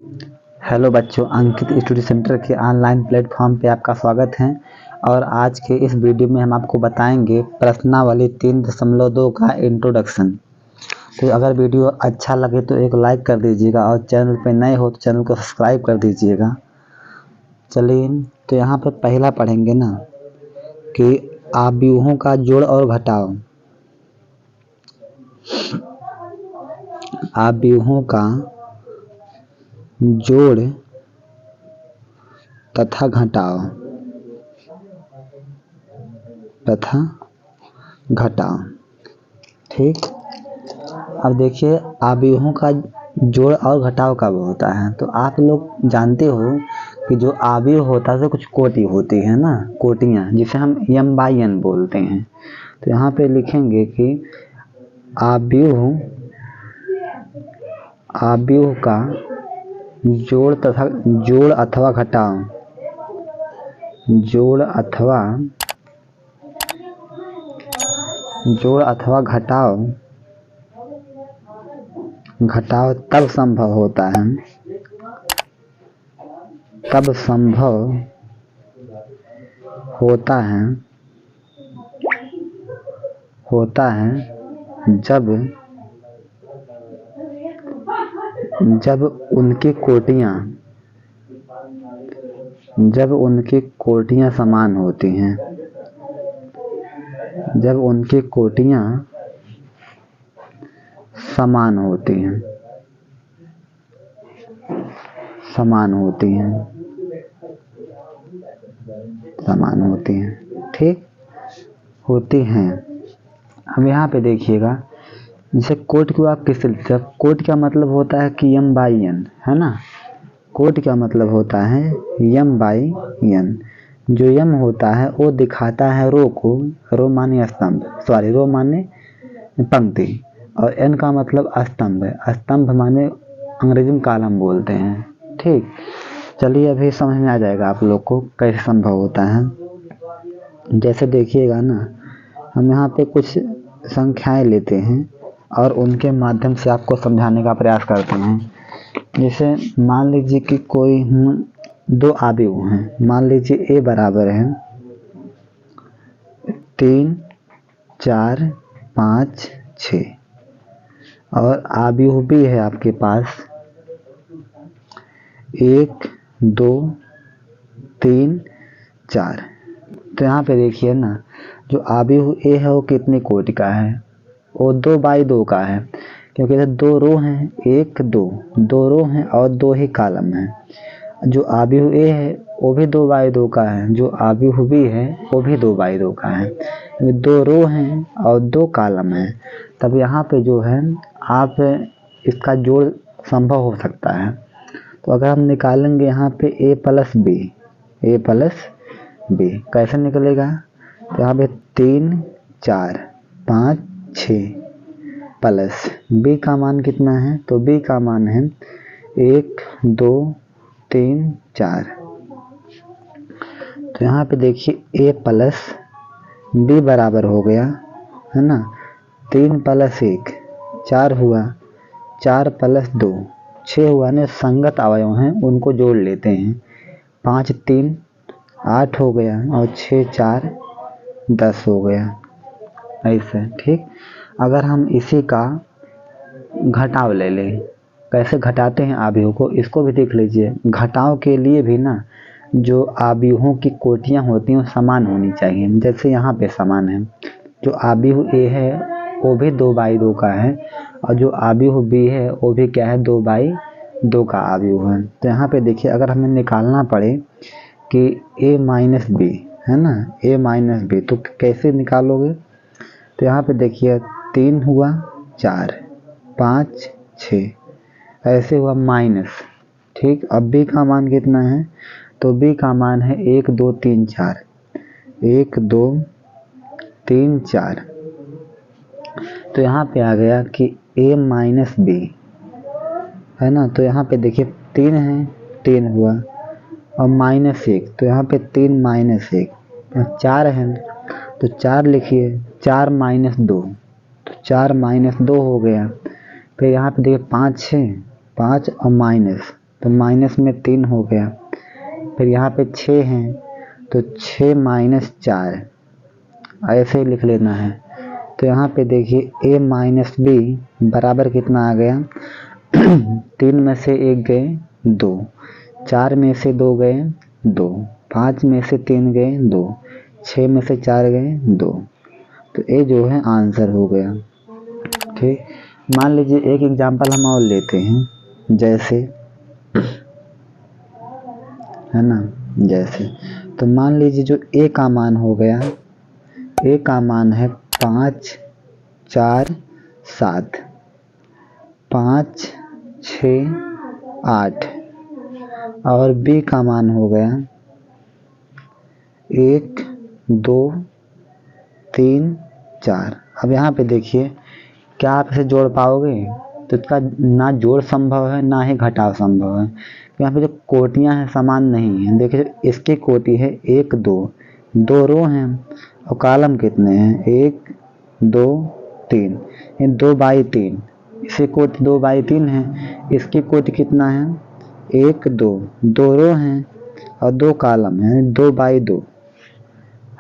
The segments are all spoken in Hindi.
हेलो बच्चों, अंकित स्टडी सेंटर के ऑनलाइन प्लेटफॉर्म पे आपका स्वागत है। और आज के इस वीडियो में हम आपको बताएंगे प्रश्नावली 3.2 का इंट्रोडक्शन। तो अगर वीडियो अच्छा लगे तो एक लाइक कर दीजिएगा और चैनल पे नए हो तो चैनल को सब्सक्राइब कर दीजिएगा। चलिए, तो यहाँ पे पहला पढ़ेंगे ना कि आव्यूहों का जोड़ और घटाव। आव्यूहों का जोड़ तथा घटाव। ठीक, अब देखिए आव्यूहों का जोड़ और घटाव कब होता है। तो आप लोग जानते हो कि जो आव्यूह होता है तो कुछ कोटि होती है ना, कोटियाँ, जिसे हम m/n बोलते हैं। तो यहाँ पे लिखेंगे कि आव्यूह का जोड़ अथवा घटाव तब संभव होता है जब उनकी कोटियाँ समान होती हैं। समान होती हैं, ठीक होती हैं। हम यहाँ पे देखिएगा, जैसे कोट को आप किससे लिखते हैं। कोट का मतलब होता है कि m/n, है ना। कोट का मतलब होता है m/n। जो m होता है वो दिखाता है रो को, रो माने पंक्ति, और n का मतलब स्तंभ है। स्तंभ माने अंग्रेजी में कॉलम बोलते हैं। ठीक, चलिए अभी समझ में आ जाएगा आप लोग को कैसे संभव होता है। जैसे देखिएगा ना, हम यहाँ पे कुछ संख्याएं लेते हैं और उनके माध्यम से आपको समझाने का प्रयास करते हैं। जैसे मान लीजिए कि कोई दो आव्यूह हैं। मान लीजिए a बराबर है 3, 4, 5, 6 और आव्यूह b है आपके पास 1, 2, 3, 4। तो यहाँ पे देखिए ना, जो आव्यूह a है वो कितनी कोटि का है, वो 2/2 का है, क्योंकि इधर 2 रो हैं, 1, 2 रो हैं और 2 ही कॉलम हैं। जो आव्यूह a है वो भी 2/2 का है, जो आव्यूह b है वो भी 2/2 का है। 2 रो हैं और 2 कॉलम हैं, तब यहाँ पे जो है आप इसका जोड़ संभव हो सकता है। तो अगर हम निकालेंगे यहाँ पे a + b कैसे निकलेगा। तो यहाँ पे 3, 4, 5, 6 प्लस b का मान कितना है, तो b का मान है 1, 2, 3, 4। तो यहाँ पे देखिए a + b बराबर हो गया, है ना। 3 + 1 4 हुआ, 4 + 2 6 हुआ ने संगत अवयव हैं, उनको जोड़ लेते हैं। 5, 3 8 हो गया और 6, 4 10 हो गया, ऐसे। ठीक, अगर हम इसी का घटाव ले लें, कैसे घटाते हैं आव्यूह को, इसको भी देख लीजिए। घटाव के लिए भी ना जो आव्यूहों की कोटियाँ होती हैं वो समान होनी चाहिए। जैसे यहाँ पे समान है, जो आव्यूह a है वो भी 2/2 का है और जो आव्यूह b है वो भी क्या है, 2/2 का आव्यूह है। तो यहाँ पे देखिए, अगर हमें निकालना पड़े कि a - b, है ना, a - b, तो कैसे निकालोगे। तो यहाँ पे देखिए 3 हुआ, 4, 5, 6 ऐसे हुआ माइनस। ठीक, अब b का मान कितना है, तो b का मान है 1, 2, 3, 4 1, 2, 3, 4। तो यहाँ पे आ गया कि a - b, है ना। तो यहाँ पे देखिए 3 है, 3 हुआ और -1, तो यहाँ पे 3 - 1 4 है, तो 4 लिखिए, 4 - 2, तो 4 - 2 हो गया। फिर यहाँ पे देखिए 5 है, 5 और माइनस, तो माइनस में 3 हो गया। फिर यहाँ पे 6 हैं तो 6 माइनस 4 ऐसे ही लिख लेना है। तो यहाँ पे देखिए a माइनस बी बराबर कितना आ गया 3 में से 1 गए 2, 4 में से 2 गए 2, 5 में से 3 गए 2, 6 में से 4 गए 2। तो ये जो है आंसर हो गया। ठीक, मान लीजिए एक एग्जांपल हम और लेते हैं, जैसे है ना, जैसे तो मान लीजिए जो a का मान हो गया, a का मान है 5 4 7, 5 6 8 और b का मान हो गया 1 2 3 4। अब यहाँ पे देखिए क्या आप इसे जोड़ पाओगे? तो इसका ना जोड़ संभव है ना ही घटाव संभव है। यहाँ पे जो कोटियाँ हैं समान नहीं हैं। देखिए इसकी कोटि है 1 2, 2 रो हैं और कॉलम कितने हैं 1 2 3, ये 2/3। इसी कोटि 2/3 है। इसकी कोटि कितना है 1 2, 2 रो हैं और 2 कॉलम हैं 2/2,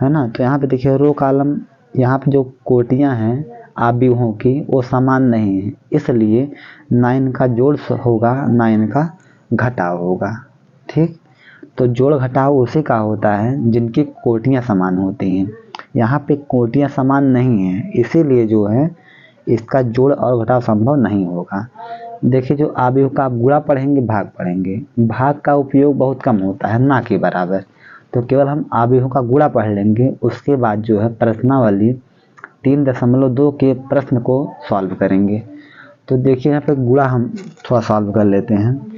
है ना। तो यहाँ पे देखिए रो कॉलम, यहाँ पे जो कोटियाँ हैं आव्यूहों की वो समान नहीं है, इसलिए 9 का जोड़ होगा 9 का घटाव होगा। ठीक, तो जोड़ घटाव उसी का होता है जिनकी कोटियाँ समान होती हैं। यहाँ पे कोटियाँ समान नहीं हैं, इसीलिए जो है इसका जोड़ और घटाव संभव नहीं होगा। देखिए जो आव्यूह का आप गुणा पढ़ेंगे भाग पढ़ेंगे, भाग का उपयोग बहुत कम होता है ना के बराबर। तो केवल हम आव्यूहों का गुणा पढ़ लेंगे, उसके बाद जो है प्रश्नावली 3.2 के प्रश्न को सॉल्व करेंगे। तो देखिए यहाँ पे गुणा हम थोड़ा सॉल्व कर लेते हैं।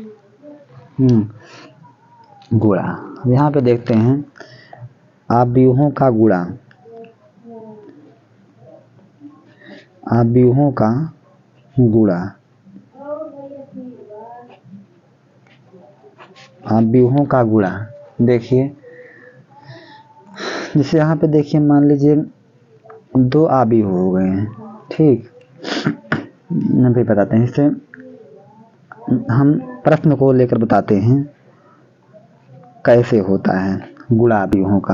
गुणा यहाँ पे देखते हैं आव्यूहों का गुणा, आव्यूहों का गुणा, आव्यूहों का गुणा। देखिए जैसे यहाँ पे देखिए मान लीजिए 2 आव्यूह हो गए हैं। ठीक, यहाँ पे बताते हैं, इससे हम प्रश्न को लेकर बताते हैं कैसे होता है गुणा आव्यूहों का।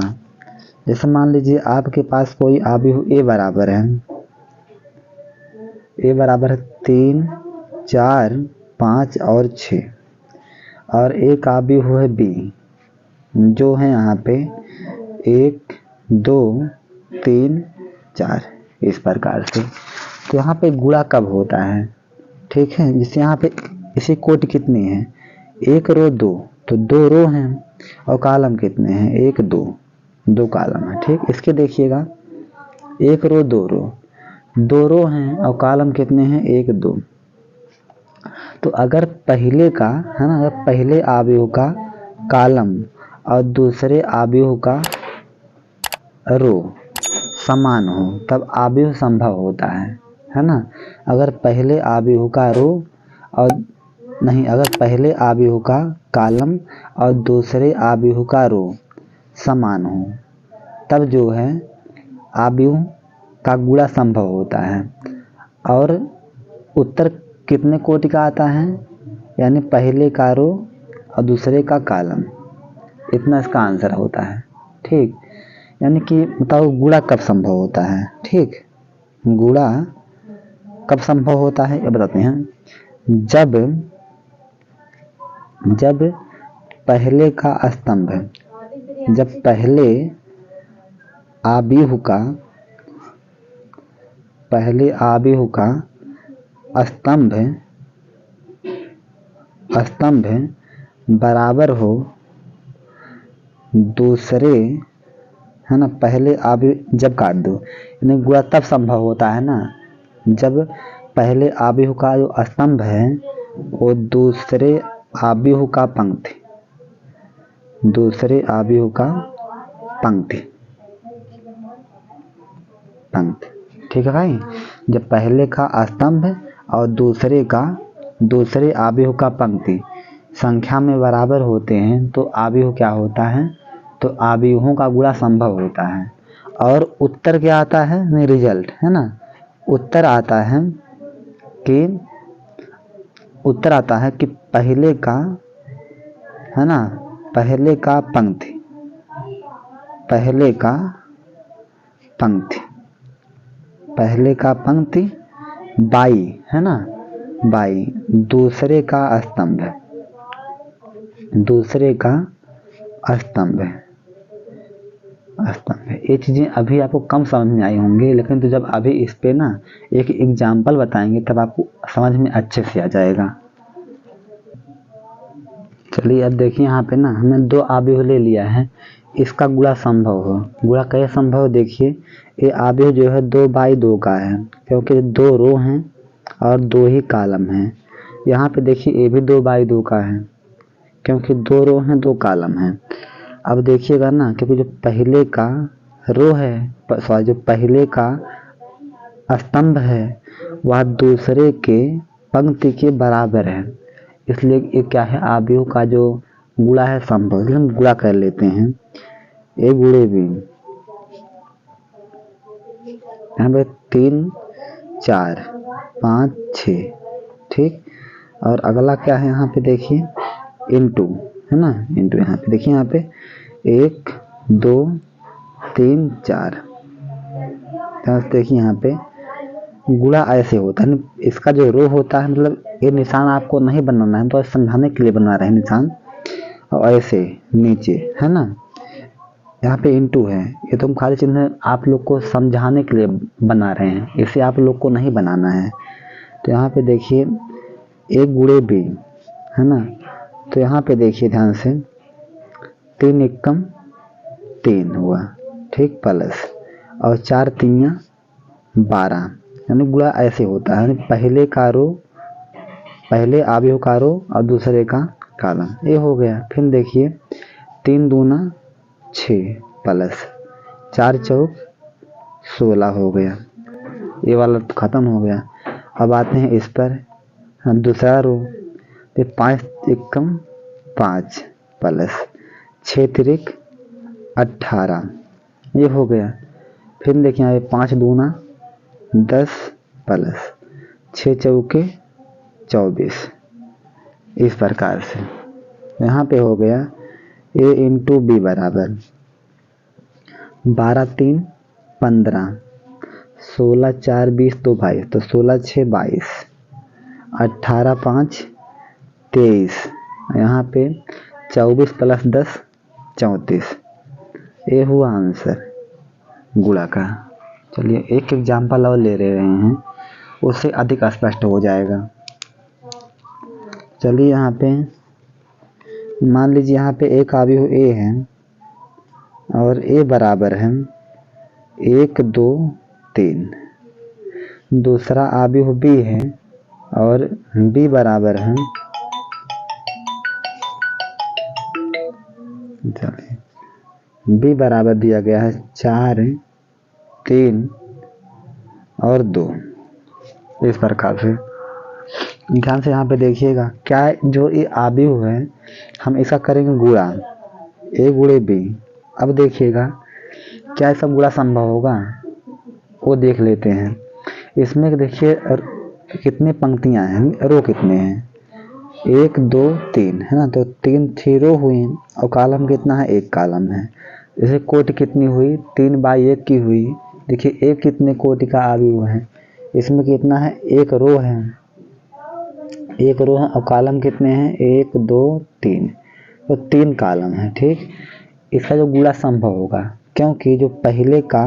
जैसे मान लीजिए आपके पास कोई आव्यूह a बराबर है, a बराबर है 3 4 5 और 6, और एक आव्यूह है b जो है यहाँ पे 1 2 3 4 इस प्रकार से। तो यहाँ पे गुणा कब होता है? ठीक है, जिससे यहाँ पे इसी कोटि कितनी है 1 रो 2, तो 2 रो हैं और कॉलम कितने हैं 1 2, 2 कॉलम है। ठीक, इसके देखिएगा 1 रो 2 रो, 2 रो हैं और कॉलम कितने हैं 1 2। तो अगर पहले का है ना, अगर पहले आव्यूह का कॉलम और दूसरे आव्यूह का रो समान हो तब आव्यूह संभव होता है ना। अगर पहले आव्यूह का रो और नहीं, अगर पहले आव्यूह का कॉलम और दूसरे आव्यूह का रो समान हो तब जो है आव्यूह का गुणा संभव होता है। और उत्तर कितने कोटि का आता है, यानी पहले का रो और दूसरे का कॉलम, इतना इसका आंसर होता है। ठीक, यानी कि बताओ गुणा कब संभव होता है। ठीक, गुणा कब संभव होता है ये बताते हैं, जब पहले का स्तंभ, जब पहले आव्यूह का स्तंभ बराबर हो दूसरे, है ना, पहले आव्यूह, जब काट दो यानी गुणा तब संभव होता है ना जब पहले आव्यूह का जो स्तंभ है वो दूसरे आव्यूह का पंक्ति, दूसरे आव्यूह का पंक्ति। ठीक है भाई, जब पहले का स्तंभ और दूसरे आव्यूह का पंक्ति संख्या में बराबर होते हैं तो आव्यूह क्या होता है, तो आव्यूहों का गुणा संभव होता है। और उत्तर क्या आता है, नहीं रिजल्ट, है ना, उत्तर आता है कि पहले का है ना, पहले का पंक्ति, पहले का पंक्ति, पहले का पंक्ति बाई, है ना, बाई, दूसरे का स्तंभ, दूसरे का स्तंभ, स्तंभ। ये चीज़ें अभी आपको कम समझ में आई होंगी, लेकिन तो जब अभी इस पे ना एक एग्जाम्पल बताएंगे तब आपको समझ में अच्छे से आ जाएगा। चलिए अब देखिए यहाँ पे ना हमने दो आव्यूह ले लिया है, इसका गुणा संभव हो। गुणा कैसे संभव, देखिए ये आव्यूह जो है 2/2 का है, क्योंकि 2 रो हैं और 2 ही कॉलम हैं। यहाँ पे देखिए ये भी 2/2 का है, क्योंकि 2 रो हैं 2 कॉलम हैं। अब देखिएगा ना, क्योंकि जो पहले का रो है, सॉरी जो पहले का स्तंभ है वह दूसरे के पंक्ति के बराबर है, इसलिए ये क्या है, आव्यूह का जो गुणा है संभव, इसलिए हम गुणा कर लेते हैं। ए गुणे बी, यहाँ पे 3 4 5 6, ठीक। और अगला क्या है, यहाँ पे देखिए इनटू, है ना, इनटू। यहाँ पे देखिए, यहाँ पे 1 2 3 4, देखिए यहाँ पे गुणा ऐसे होता है। इसका जो रो होता है, मतलब ये निशान आपको नहीं बनाना है, तो समझाने के लिए बना रहे हैं निशान, और ऐसे नीचे, है ना, यहाँ पे इनटू है, ये तो हम खाली चिन्ह आप लोग को समझाने के लिए बना रहे हैं, इसे आप लोग को नहीं बनाना है। तो यहाँ पे देखिए ए गुणे बी, है ना, तो यहाँ पे देखिए ध्यान से 3 एकम 3 हुआ, ठीक, प्लस और 4 3 12, यानी गुणा ऐसे होता है, पहले का रो, पहले आव्यूह का रो और दूसरे का कॉलम, ये हो गया। फिर देखिए 3 दूना 6 प्लस 4 चौक 16 हो गया, ये वाला तो खत्म हो गया। अब आते हैं इस पर, हम दूसरा रो, तो 5 एकम 5 प्लस 6 तिरिक 18, ये हो गया। फिर देखिए यहाँ 5 दूना 10 प्लस 6 चौके 24, इस प्रकार से। यहाँ पे हो गया ए इंटू बी बराबर 12 3 15, 16 4 20 2 22, तो 16 6 22, 18 5 23, यहाँ पे 24 प्लस 10 34, ये हुआ आंसर गुणा का। चलिए एक एग्जाम्पल और ले रहे हैं, उससे अधिक स्पष्ट हो जाएगा। चलिए यहाँ पे मान लीजिए यहाँ पे एक आव्यूह ए है और ए बराबर है 1 2 3, दूसरा आव्यूह बी है और बी बराबर है, बी बराबर दिया गया है 4 3 और 2, इस प्रकार से। ध्यान से यहाँ पे देखिएगा, क्या जो ये आव्यूह है हम इसका करेंगे गुणा, ए गुणे बी। अब देखिएगा क्या ये सब गुणा संभव होगा, वो देख लेते हैं। इसमें देखिए कितने पंक्तियां हैं, रो कितने हैं, 1 2 3, है ना, तो 3 रो हुई और कॉलम कितना है, 1 कॉलम है। जैसे कोटि कितनी हुई, 3/1 की हुई। देखिए एक कितने कोटि का आव्यूह है, इसमें कितना है, 1 रो है, 1 रो है और कॉलम कितने हैं, 1 2 3, तो 3 कॉलम है, ठीक। इसका जो गुणा संभव होगा, क्योंकि जो पहले का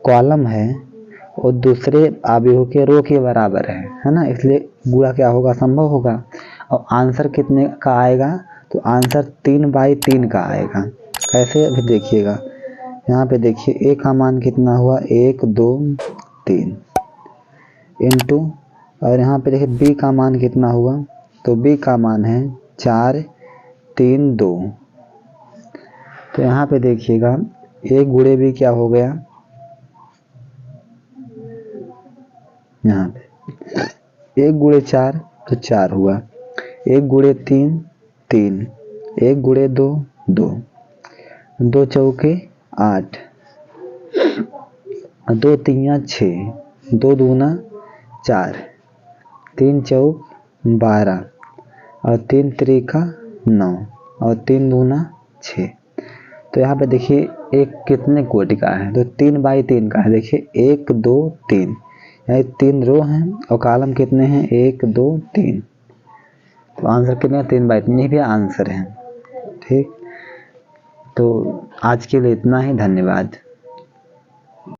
कॉलम है वो दूसरे आव्यूह के रो के बराबर है ना, इसलिए गुणा क्या होगा, संभव होगा। और आंसर कितने का आएगा, तो आंसर 3/3 का आएगा। कैसे, अभी देखिएगा, यहाँ पे देखिए ए का मान कितना हुआ, 1 2 3 इंटू, और यहाँ पे देखिए बी का मान कितना हुआ, तो बी का मान है 4 3 2, तो यहाँ पे देखिएगा 1 गुणे बी क्या हो गया, यहाँ पे 1 गुणे 4 तो 4 हुआ, 1 गुणे 3 3, 1 गुणे 2 2, 2 चौके 8, 2 3 6, 2 दूना 4, 3 चौक 12 और 3 त्रिका 9, और 3 दूना 6। तो यहाँ पे देखिए एक कितने कोटि का है, तो 3/3 का है। देखिए 1 2 3, यहाँ 3 रो हैं और कॉलम कितने हैं, 1 2 3। तो आंसर कितने, 3/3, ये भी आंसर है। ठीक, तो आज के लिए इतना ही, धन्यवाद।